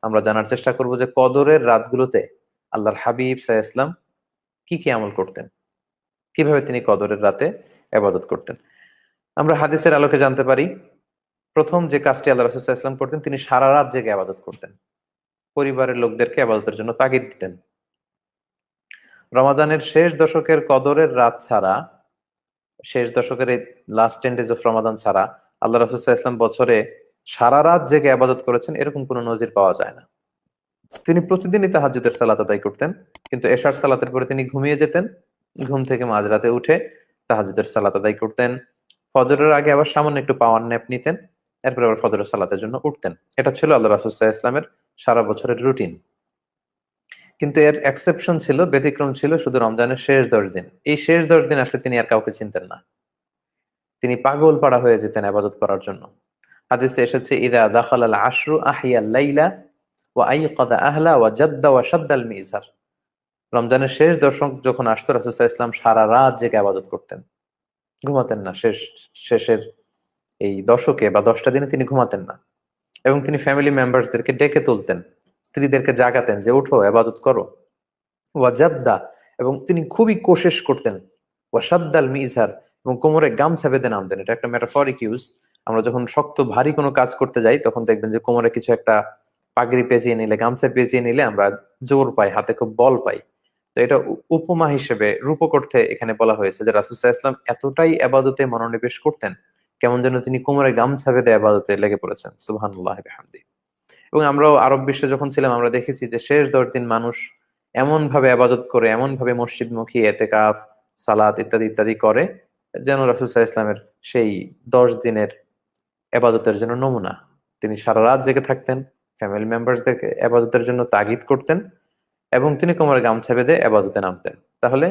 আমরা জানার চেষ্টা করব যে কদরের রাতগুলোতে আল্লাহর হাবিব সাল্লাল্লাহু আলাইহি ওয়াসাল্লাম কি কি আমল করতেন, কিভাবে তিনি কদরের রাতে ইবাদত করতেন। আমরা হাদিসের আলোকে জানতে পারি, প্রথম যে কাজটি আল্লাহ রাসূল সাল্লাল্লাহু আলাইহি ওয়াসাল্লাম করতেন, তিনি সারা রাত জেগে ইবাদত করতেন। পরিবারের লোকদেরকে ইবাদতের জন্য তাগিদ দিতেন। রমাদানের শেষ দশকের কদরের রাত ছাড়া, শেষ দশকের এই লাস্ট 10 ডেজ অফ রমাদান ছাড়া আল্লাহ রাসূল সাল্লাল্লাহু আলাইহি ওয়াসাল্লাম বছরে সারা রাত জেগে ইবাদত করেছেন এরকম কোনো নজির পাওয়া যায় না। তিনি প্রতিদিনই তাহাজ্জুদের সালাত আদায় করতেন, কিন্তু এশার সালাতের পরে তিনি ঘুমিয়ে যেতেন। ঘুম থেকে মাঝরাতে উঠে তাহাজ্জুদের সালাত আদায় করতেন। ফজরের আগে আবার সামান্য একটু পাওয়ার ন্যাপ নিতেন, এরপর আবার ফজরের সালাতের জন্য উঠতেন। এটা ছিল আল্লাহ রাসূল সাল্লাল্লাহু আলাইহি ওয়াসাল্লামের সারা বছরের রুটিন। কিন্তু এর এক্সেপশন ছিল, ব্যতিক্রম ছিল শুধু রমজানের শেষ 10 দিন। এই শেষ 10 দিন আসলে তিনি আর কাউকে চিনতেন না। তিনি পাগল পাড়া হয়ে যেতেন ইবাদত করার জন্য। হাদিসে এসেছে, ইদা দাখালাল আশরু আহিয়াল লাইলা ওয়া আইকাদা আহলা ওয়া জাদ্দা ওয়া শাদ্দাল মিজার। রমজানের শেষ দশক যখন আসতো, রাসূল সাল্লাল্লাহু আলাইহি ওয়াসাল্লাম সারা রাত জেগে ইবাদত করতেন, ঘুমাতেন না। শেষের এই দশকে বা 10টা দিনে তিনি ঘুমাতেন না। এবং তিনি ফ্যামিলি মেম্বারসদেরকে ডেকে তুলতেন, স্ত্রীদেরকে জাগাতেন যে উঠো ইবাদত করো। ওয়া জাদ্দা, এবং তিনি খুবই কোশেশ করতেন। ওয়া শাদ্দাল মিজার, এবং কোমরে গামছা বেঁধে নামতেন। এটা একটা মেটাফরিক ইউজ। আমরা যখন শক্ত ভারী কোনো কাজ করতে যাই তখন দেখবেন যে কোমরে কিছু একটা পাগড়ি পেঁচিয়ে নিলে, গামছা পেঁচিয়ে নিলে আমরা জোর পাই, হাতে খুব বল পাই। তো এটা উপমা হিসেবে, রূপক অর্থে এখানে বলা হয়েছে যে রাসূল সাল্লাল্লাহু আলাইহি ওয়াসাল্লাম এতটাই ইবাদতে মনোনিবেশ করতেন, কেমন যেন তিনি কোমরে গামছা বেঁধে ইবাদতে লেগে পড়েছেন। সুবহানাল্লাহি ওয়া বিহামদিহি। এবং আমরাও আরব বিশ্বে যখন ছিলাম আমরা দেখেছি যে শেষ 10 দিন মানুষ এমন ভাবে আবাদত করে, এমন ভাবে মসজিদমুখী, এতেকাফ, সালাত ইত্যাদি ইত্যাদি করে, যেন রাসূল সাল্লাল্লাহু আলাইহি ওয়াসাল্লামের সেই 10 দিনের এবাদতের জন্য নমুনা। তিনি সারা রাত জেগে থাকতেন, ফ্যামিলি মেম্বারসদেরকে এবাদতের জন্য তাগিদ করতেন, এবং তিনি কোমরে গামছা বেঁধে এবাদতে নামতেন। তাহলে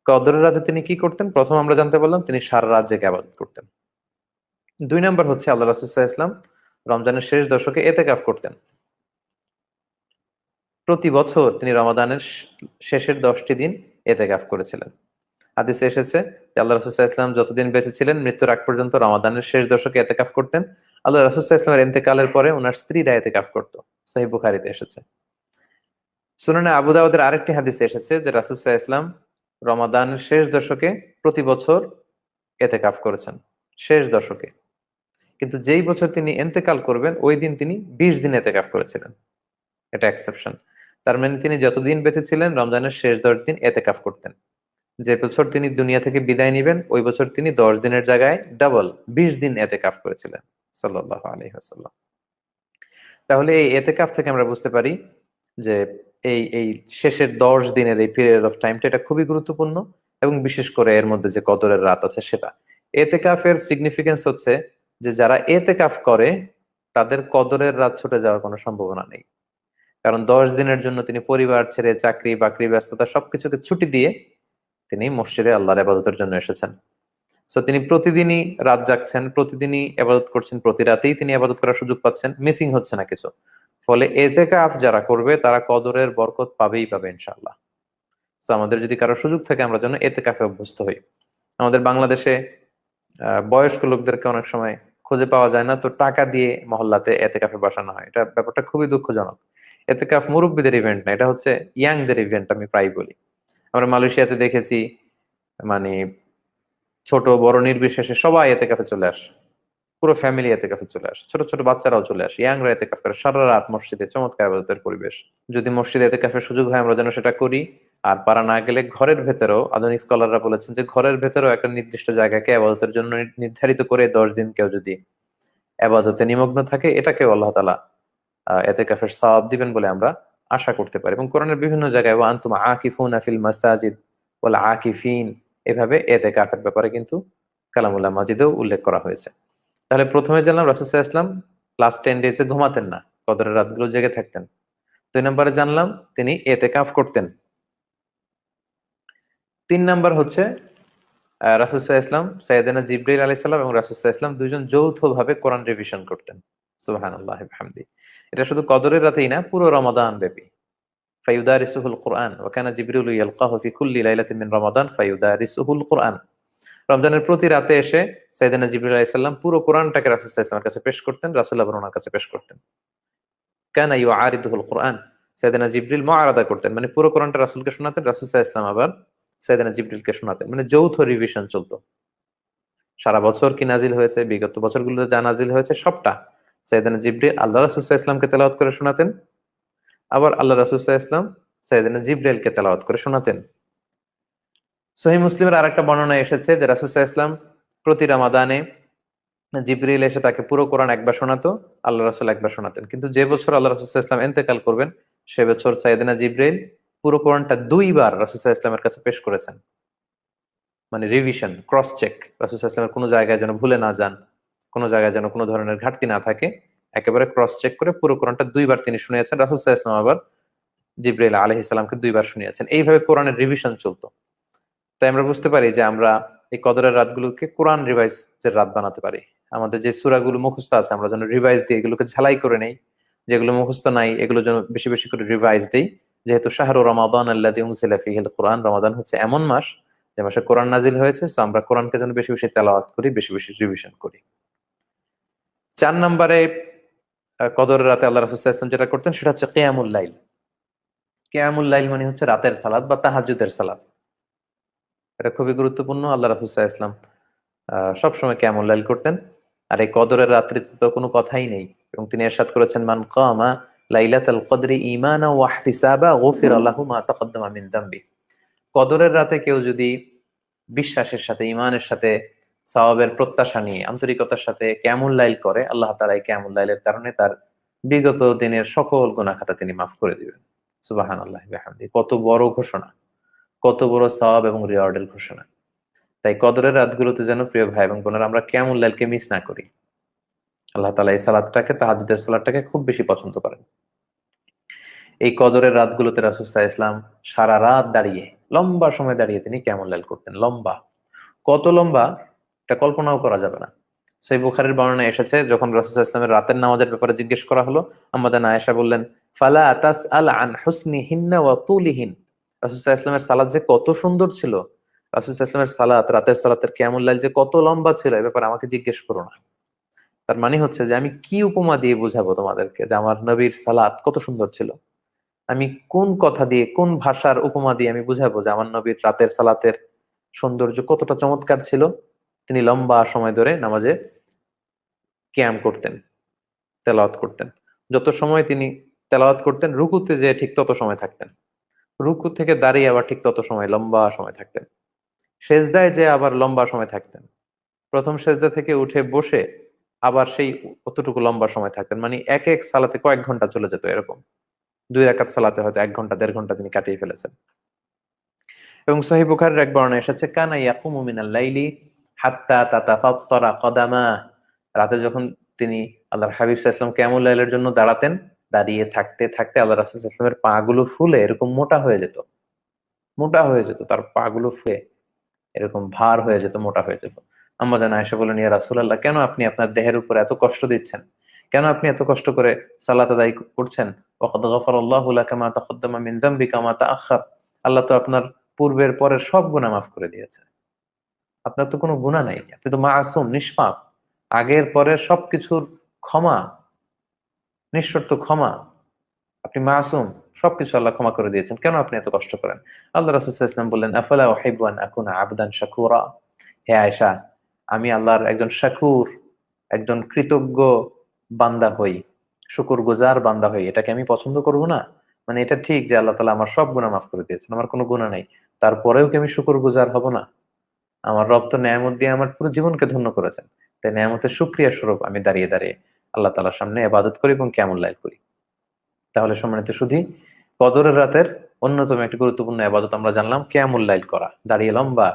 কদরের রাতে তিনি কি করতেন? প্রথম আমরা জানতে পারলাম তিনি সারা রাত জেগে ইবাদত করতেন। 2 নম্বর হচ্ছে আল্লাহ রাসূল সাল্লাল্লাহু আলাইহি ওয়াসাল্লাম রমজানের শেষ দশকে এতেকাফ করতেন। প্রতি বছর তিনি রমাদানের শেষের 10টি দিন এতেকাফ করেছিলেন। হাদিসে এসেছে যে আল্লাহ রাসূল সাল্লাল্লাহু আলাইহি ওয়াসাল্লাম যতদিন বেঁচে ছিলেন, মৃত্যুর আগ পর্যন্ত রমাদানের শেষ দশকে এতেকাফ করতেন। আল্লাহ রাসূল সাল্লাল্লাহু আলাইহি ওয়াসাল্লামের ইন্তেকালের পরে ওনার স্ত্রীরা এতেকাফ করত। সহিহ বুখারীতে এসেছে। সুনানে আবু দাউদের আরেকটি হাদিসে এসেছে যে রাসূল সাল্লাল্লাহু আলাইহি ওয়াসাল্লাম রমাদানের শেষ দশকে প্রতি বছর এতেকাফ করেছেন, শেষ দশকে। কিন্তু যেই বছর তিনি ইন্তেকাল করবেন ওই দিন তিনি 20 দিন এতেকাফ করেছিলেন। এটা এক্সেপশন। তার মানে তিনি যতদিন বেঁচে ছিলেন রমজানের শেষ 10 দিন এতেকাফ করতেন। যে বছর তিনি দুনিয়া থেকে বিদায় নিবেন ওই বছর তিনি 10 দিনের জায়গায় ডাবল 20 দিন এতেকাফ করেছিলেন সাল্লাল্লাহু আলাইহি ওয়াসাল্লাম। তাহলে এই এতেকাফ থেকে আমরা বুঝতে পারি যে এই শেষের 10 দিনের এই পিরিয়ড অফ টাইমটা এটা খুবই গুরুত্বপূর্ণ, এবং বিশেষ করে এর মধ্যে যে কদরের রাত আছে সেটা। এতেকাফের সিগনিফিকেন্স হচ্ছে যে যারা এতেকাফ করে তাদের কদরের রাত ছুটে যাওয়ার কোনো সম্ভাবনা নেই। কারণ 10 দিনের জন্য তিনি পরিবার ছেড়ে, চাকরি বাকরি, ব্যস্ততা সবকিছুকে ছুটি দিয়ে তিনি মসজিদে আল্লাহর ইবাদতের জন্য এসেছেন। সো তিনি প্রতিদিনই রাত জাগছেন, প্রতিদিনই ইবাদত করছেন, প্রতি রাতেই তিনি ইবাদত করার সুযোগ পাচ্ছেন, মিসিং হচ্ছে না কিছু। ফলে এতেকাফ যারা করবে তারা কদরের বরকত পাবেই পাবে ইনশাআল্লাহ। সো আমাদের যদি কারো সুযোগ থাকে আমরা যেন এতেকাফে অভ্যস্ত হই। আমাদের বাংলাদেশে বয়স্ক লোকদেরকে অনেক সময় খুঁজে পাওয়া যায় না, তো টাকা দিয়ে মহল্লাতে এতেকাফে বসানো হয়। এটা ব্যাপারটা খুবই দুঃখজনক। এতেকাফ মুরব্বীদের ইভেন্ট না, এটা হচ্ছে ইয়াংদের ইভেন্ট। আমি প্রায় বলি, আমরা মালয়েশিয়াতে দেখেছি, মানে ছোট বড় নির্বিশেষে সবাই এতেকাফে চলে আসে, পুরো ফ্যামিলি এতেকাফে চলে আসে, ছোট ছোট বাচ্চারাও চলে আসে, ইয়াংরা এতেকাফ করে সারা রাত মসজিদে। চমৎকার ইবাদতের পরিবেশ। যদি মসজিদে এতেকাফের সুযোগ হয় আমরা যেন সেটা করি। আর পারা না গেলে ঘরের ভেতরেও, আধুনিক স্কলাররা বলেছেন যে ঘরের ভেতরেও একটা নির্দিষ্ট জায়গাকে আবাদতের জন্য নির্ধারিত করে 10 দিন কেউ যদি আবাদতে নিমগ্ন থাকে, এটাকেও আল্লাহ তাআলা এতেকাফের সওয়াব দিবেন বলে আমরা আশা করতে পারি। এবং কোরআনের বিভিন্ন জায়গায় ওয়া আনতুম আকিফুনা ফিল মাসাজিদ ওয়াল আকিফিন, এভাবে এতেকাফের ব্যাপারে কিন্তু কালামুল্লাহ মাজিদেও উল্লেখ করা হয়েছে। তাহলে প্রথমে জানলাম রাসূল সাল্লাল্লাহু আলাইহি ওয়াসাল্লাম লাস্ট 10 ডেজে ঘুমাতেন না, কদরের রাতগুলো জেগে থাকতেন। 2 নম্বরে জানলাম তিনি এতেকাফ করতেন। 3 নম্বর হচ্ছে রাসূল সাল্লাল্লাহু আলাইহি ওয়াসাল্লাম, সাইয়েদনা জিবরাইল আলাইহিস সালাম এবং রাসূল সাল্লাল্লাহু আলাইহি ওয়াসাল্লাম দুইজন যৌথভাবে কোরআন রিভিশন করতেন। সুবহানাল্লাহি ওয়া বিহামদিহি। এটা শুধু কদরের রাতেই না, পুরো রমাদান ব্যাপী। ফায়ুদারিসুহুল কুরআন ওয়া কানা জিবরিলু ইয়ালকাহু ফি কুল্লি লাইলাতিন মিন রমাদান ফায়ুদারিসুহুল কুরআন। রমজানের প্রতি রাতে এসে সাইয়েদনা জিবরিল আলাইহিস সালাম পুরো কোরআনটাকে রাসূল সাল্লাল্লাহু আলাইহি ওয়াসাল্লামের কাছে পেশ করতেন, রাসূল আবার ওনার কাছে পেশ করতেন। কানা ইউআরিদুল কোরআন, সাইয়েদনা জিবরিল মুআরাদা করতেন, মানে পুরো কোরআনটা রাসূলকে শোনাতেন, রাসূল সাল্লাল্লাহু আলাইহি ওয়াসাল্লাম আবার সাইয়েদনা জিবরিলকে শোনাতেন, মানে যৌথ রিভিশন চলতো। সারা বছর কি নাজিল হয়েছে, বিগত বছরগুলোতে যা নাজিল হয়েছে সবটা সাইয়েদনা জিবরিল আল্লাহ রাসূল সাল্লাল্লাহু আলাইহি ওয়াসাল্লামকে তেলাওয়াত করে শোনাতেন, আবার আল্লাহ রাসূল সাল্লাল্লাহু আলাইহি ওয়াসাল্লাম সাইয়েদনা জিবরিলকে তেলাওয়াত করে শোনাতেন। সহিহ মুসলিমের আরেকটা বর্ণনা এসেছে যে রাসূল সাল্লাল্লাহু আলাইহি ওয়াসাল্লাম প্রতি রমাদানে জিবরিল এসে তাকে পুরো কোরআন একবার শোনাতো, আল্লাহ রাসূল একবার শোনাতেন। কিন্তু যে বছর আল্লাহ রাসূল সাল্লাল্লাহু আলাইহি ওয়াসাল্লাম ইন্তেকাল করবেন, সে বছর সাইয়েদনা জিবরিল পুরো কোরআনটা দুইবার রাসূল সাল্লাল্লাহু আলাইহি ওয়াসাল্লামের কাছে পেশ করেছেন, মানে রিভিশন, ক্রস চেক। রাসূল সাল্লাল্লাহু আলাইহি ওয়াসাল্লামের কোনো জায়গায় যেন ভুলে না যান, কোনো জায়গায় যেন কোনো ধরনের ঘাটতি না থাকে, একেবারে ক্রস চেক করে পুরো কোরআনটা দুইবার তিনি শুনিয়েছেন। রাসূল সাল্লাল্লাহু আলাইহি ওয়াসাল্লাম আবার জিবরিল আলাইহিস সালামকে দুইবার শুনিয়েছেন। এইভাবে কোরআনের রিভিশন চলতো। তাই আমরা বুঝতে পারি যে আমরা এই কদরের রাতগুলোকে কোরআন রিভাইজ এর রাত বানাতে পারি। আমাদের যে সূরাগুলো মুখস্থ আছে আমরা যেন রিভাইজ দিয়ে এগুলোকে ঝালাই করে নেই, যেগুলো মুখস্থ নাই এগুলো যেন বেশি বেশি করে রিভাইজ দেই। যেহেতু শাহরু রমাদান আল্লাযী উনজিলা ফীহিল কুরআন, রমাদান হচ্ছে এমন মাস যে মাসে কোরআন নাজিল হয়েছে, সো আমরা কোরআনকে যেন বেশি বেশি তেলাওয়াত করি, বেশি বেশি রিভিশন করি। 4 নম্বরে কদরের রাতে আল্লাহ রাসূল সাল্লাল্লাহু আলাইহি ওয়াসাল্লাম যেটা করতেন সেটা হচ্ছে কিয়ামুল লাইল। কিয়ামুল লাইল মানে হচ্ছে রাতের সালাত বা তাহাজ্জুদের সালাত। এটা খুবই গুরুত্বপূর্ণ। আল্লাহ রাসূল সাল্লাল্লাহু আলাইহি ওয়াসাল্লাম সবসময় কিয়ামুল লাইল করতেন। আর এই কদরের রাত্রিতে তো কোনো কথাই নেই, এবং তিনি ইরশাদ করেছেন, মান কামা লাইলাতাল কদরি ঈমানা ওয়া ইহতিসাবা গুফিরা লাহু মা তাকদ্দামা মিন যামবি। কদরের রাতে কেউ যদি বিশ্বাসের সাথে, ঈমানের সাথে, সওয়াবের প্রত্যাশা নিয়ে আন্তরিকতার সাথে কিয়ামুল লাইল করে, আল্লাহ তাআলা এই কিয়ামুল লাইলের কারণে তার বিগত দিনের সকল গুনাহ খাতা তিনি মাফ করে দিবেন। সুবহানাল্লাহি ওয়া বিহামদিহি। কত বড় ঘোষণা, কত বড় সওয়াব এবং রিওয়ার্ডের ঘোষণা। তাই কদরের রাতগুলোতে যেন প্রিয় ভাই এবং বোনেরা আমরা কিয়ামুল লাইলকে মিস না করি। আল্লাহ তাআলা এই সালাতটাকে, তাহাজ্জুদের সালাতটাকে খুব বেশি পছন্দ করেন। এই কদরের রাতগুলোতে রাসূল সাল্লাল্লাহু আলাইহি ওয়াসাল্লাম সারা রাত দাঁড়িয়ে, লম্বা সময় দাঁড়িয়ে তিনি কিয়ামুল লাইল করতেন। লম্বা, কত লম্বা এটা কল্পনাও করা যাবে না। সহিহ বুখারীর বর্ণনায় এসেছে, যখন রাসূল সাল্লাল্লাহু আলাইহি ওয়াসাল্লামের রাতের নামাজের ব্যাপারে জিজ্ঞেস করা হলো, আম্মা জান আয়েশা বললেন, ফালা তাসআল আন হুসনিহিন্না ওয়া তুলিহিন। রাসূল সাল্লাল্লাহু আলাইহি ওয়াসাল্লামের সালাত যে কত সুন্দর ছিল, রাসূল সাল্লাল্লাহু আলাইহি ওয়াসাল্লামের সালাত, রাতের সালাতের কিয়ামুল লাইল যে কত লম্বা ছিল, এ ব্যাপারে আমাকে জিজ্ঞেস করো না। তার মানে হচ্ছে যে আমি কি উপমা দিয়ে বোঝাবো তোমাদেরকে যে আমার নবীর সালাত কত সুন্দর ছিল? আমি কোন কথা দিয়ে, কোন ভাষার উপমা দিয়ে আমি বুঝাবো যে আমার নবীর রাতের সালাতের সৌন্দর্য কতটা চমৎকার ছিল? তিনি লম্বা সময় ধরে নামাজে কিয়াম করতেন, তেলাওয়াত করতেন। যত সময় তিনি তেলাওয়াত করতেন, রুকুতে যে ঠিক তত সময় থাকতেন, রুকু থেকে দাঁড়িয়ে আবার ঠিক তত সময় লম্বা সময় থাকতেন, সেজদায় যে আবার লম্বা সময় থাকতেন, প্রথম সেজদা থেকে উঠে বসে আবার সেই অতটুকু লম্বা সময় থাকতেন। মানে এক এক সালাতে কয়েক ঘন্টা চলে যেত এরকম। 2 রাকাত সালাতে হয়তো 1 ঘন্টা 1.5 ঘন্টা তিনি কাটিয়ে ফেলেছেন। এবং সহিহ বুখারীর এক বর্ণনায় এসেছে, কানা ইয়াকুমু মিনাল লাইলি হাত্তা তাতাফাত্তারা কদামা। রাতে যখন তিনি আল্লাহর হাবিব সাল্লাল্লাহু আলাইহি ওয়াসাল্লাম কিয়ামুল লাইলের জন্য দাঁড়াতেন, দাঁড়িয়ে থাকতে থাকতে আল্লাহ রাসূল সাল্লাল্লাহু আলাইহি ওয়াসাল্লামের পা গুলো ফুলে এরকম মোটা হয়ে যেত, মোটা হয়ে যেত, তার পা গুলো ফুলে এরকম ভার হয়ে যেত, মোটা হয়ে যেত। আম্মা জান আয়েশা বলেন, ইয়া রাসূলুল্লাহ, কেন আপনি আপনার দেহের উপর এত কষ্ট দিচ্ছেন? কেন আপনি এত কষ্ট করে সালাত আদায় করছেন? ওয়াকাদ গাফারাল্লাহু লাকা মা তাকদ্দামা মিন যামবিকা মা তাআখার। আল্লাহ তো আপনার পূর্বের পরের সব গুনাহ মাফ করে দিয়েছে। আপনার তো কোনো গুনাহ নাই, আপনি তো মাসুম, নিষ্পাপ। আগের পরের সবকিছুর ক্ষমা, নিঃশর্ত ক্ষমা, আপনি মাসুম, সবকিছু আল্লাহ ক্ষমা করে দিয়েছেন, কেন আপনি এত কষ্ট করেন? আল্লাহ রাসূল সাল্লাল্লাহু আলাইহি ওয়াসাল্লাম বললেন, আফালা উহিব্বু আন আকুনা আবদান শাকুরা। হে আয়েশা, আমি আল্লাহর একজন শাকুর, একজন কৃতজ্ঞ বান্দা হই, শুকরগুজার বান্দা হই, এটাকে আমি পছন্দ করব না? মানে এটা ঠিক যে আল্লাহ তাআলা আমার সব গুনাহ মাফ করে দিয়েছেন, আমার কোনো গুনাহ নাই, তারপরেও কি আমি শুকরগুজার হব না? আমার রব তো নেয়ামত দিয়ে আমার পুরো জীবনকে ধন্য করেছেন, তাই নেয়ামতের শুকরিয়া স্বরূপ আমি দাঁড়িয়ে দাঁড়িয়ে আল্লাহ তাআলার সামনে ইবাদত করি এবং কিয়ামুল লাইল করি। তাহলে সম্মানিত সুধী, কদরের রাতের অন্যতম একটি গুরুত্বপূর্ণ ইবাদত আমরা জানলাম, কিয়ামুল লাইল করা, দাঁড়িয়ে লম্বা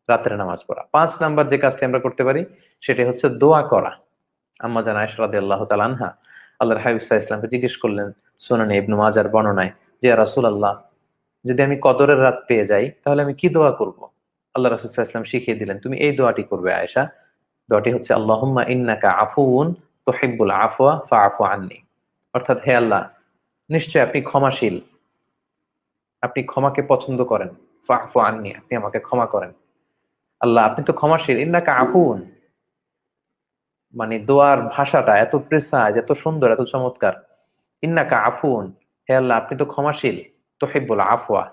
রাতের নামাজ পড়া। 5 নাম্বার যে কাজটি আমরা করতে পারি সেটি হচ্ছে দোয়া করা। আম্মা জান আয়েশা রাদিয়াল্লাহু তাআলা আনহা আল্লাহর হাবিব সাল্লাল্লাহু আলাইহি ওয়াসাল্লামকে জিজ্ঞেস করলেন সুনানে ইবনে মাজার বর্ণনায়, যে ইয়া রাসূলুল্লাহ, যদি আমি কদরের রাত পেয়ে যাই তাহলে আমি কি দোয়া করব? আল্লাহ রাসূল সাল্লাল্লাহু আলাইহি ওয়াসাল্লাম শিখিয়ে দিলেন, তুমি এই দোয়াটি করবে আয়েশা। দোয়াটি হচ্ছে, আল্লাহুম্মা ইন্নাকা আফুউন তুহিব্বুল আফওয়া ফাআফু আন্নি। অর্থাৎ, হে আল্লাহ, নিশ্চয় আপনি ক্ষমাশীল, আপনি ক্ষমাকে পছন্দ করেন। ফাআফু আন্নি, আপনি আমাকে ক্ষমা করেন। আল্লাহ, আপনি তো ক্ষমাশীল। ইন্নাকা আফুউন, মানে দোয়ার ভাষাটা এত প্রেসাইজ, এত সুন্দর, এত চমৎকার। ইন্নাকা আফুন, হে আল্লাহ আপনি তো ক্ষমাশীল, তুহিব্বুল আফওয়া,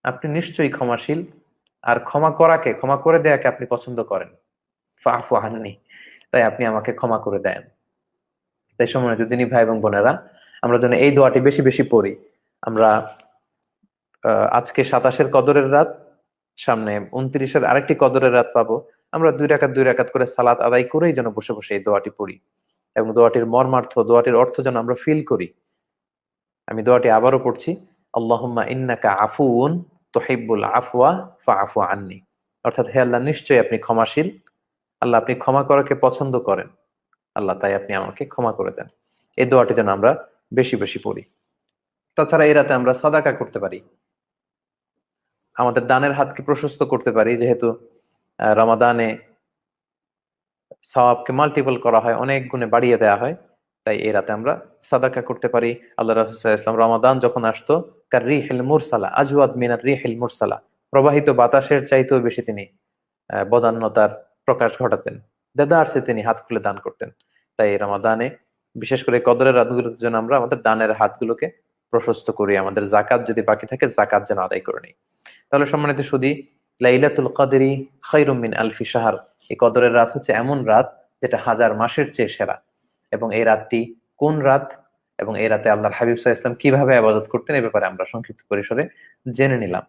আপনি নিশ্চয়ই ক্ষমাশীল, আর ক্ষমা করাকে, ক্ষমা করে দেয়াকে আপনি পছন্দ করেন। ফাফু আননি, তাই আপনি আমাকে ক্ষমা করে দেন। তাই সম্মানিত দিনী ভাই এবং বোনেরা, আমরা যেন এই দোয়াটি বেশি বেশি পড়ি। আমরা আজকে 27-এর কদরের রাত, সামনে 29-এর আরেকটি কদরের রাত পাবো। আমরা 2 রাকাত করে সালাত আদায় করেই যেন বসে বসে এই দোয়াটি পড়ি, এবং দোয়াটির মর্মার্থ, দোয়াটির অর্থ যেন আমরা ফিল করি। আমি দোয়াটি আবারও পড়ছি, আল্লাহুম্মা ইন্নাকা আফুউন তুহিব্বুল আফওয়া ফাআফু আন্নি। অর্থাৎ, হে আল্লাহ নিশ্চয়ই আপনি ক্ষমাশীল, আল্লাহ আপনি ক্ষমা করাকে পছন্দ করেন, আল্লাহ তাই আপনি আমাকে ক্ষমা করে দেন। এই দোয়াটি যেন আমরা বেশি বেশি পড়ি। তাছাড়া এই রাতে আমরা সাদাকা করতে পারি, আমাদের দানের হাতকে প্রশস্ত করতে পারি, যেহেতু রমাদানে সওয়াবকে মাল্টিপল করা হয়, অনেক গুণে বাড়িয়ে দেওয়া হয়। তাই এই রাতে আমরা সাদাকা করতে পারি। আল্লাহ রাসূল সাল্লাল্লাহু আলাইহি ওয়াসাল্লাম রমাদান যখন আসতো, কার রিহিল মুরসালা আজওয়াদ মিনার রিহিল মুরসালা, প্রবাহিত বাতাসের চাইতেও বেশি তিনি বদান্যতার প্রকাশ ঘটাতেন। দেদারসে তিনি হাত খুলে দান করতেন। তাই এই রমাদানে, বিশেষ করে কদরের রাতগুলোতে যেন আমরা আমাদের দানের হাতগুলোকে প্রশস্ত করি, আমাদের জাকাত যদি বাকি থাকে জাকাত যেন আদায় করে নিই। তাহলে সম্মানিত সুধী, লাইলাতুল কদরি খায়রুম মিন আলফি শাহর, এই কদরের রাত হচ্ছে এমন রাত যেটা 1000 মাসের চেয়ে সেরা। এবং এই রাতটি কোন রাত, এবং এই রাতে আল্লাহর হাবিব সাল্লাল্লাহু আলাইহি ওয়াসাল্লাম কিভাবে ইবাদত করতেন, এ ব্যাপারে আমরা সংক্ষিপ্ত পরিসরে জেনে নিলাম।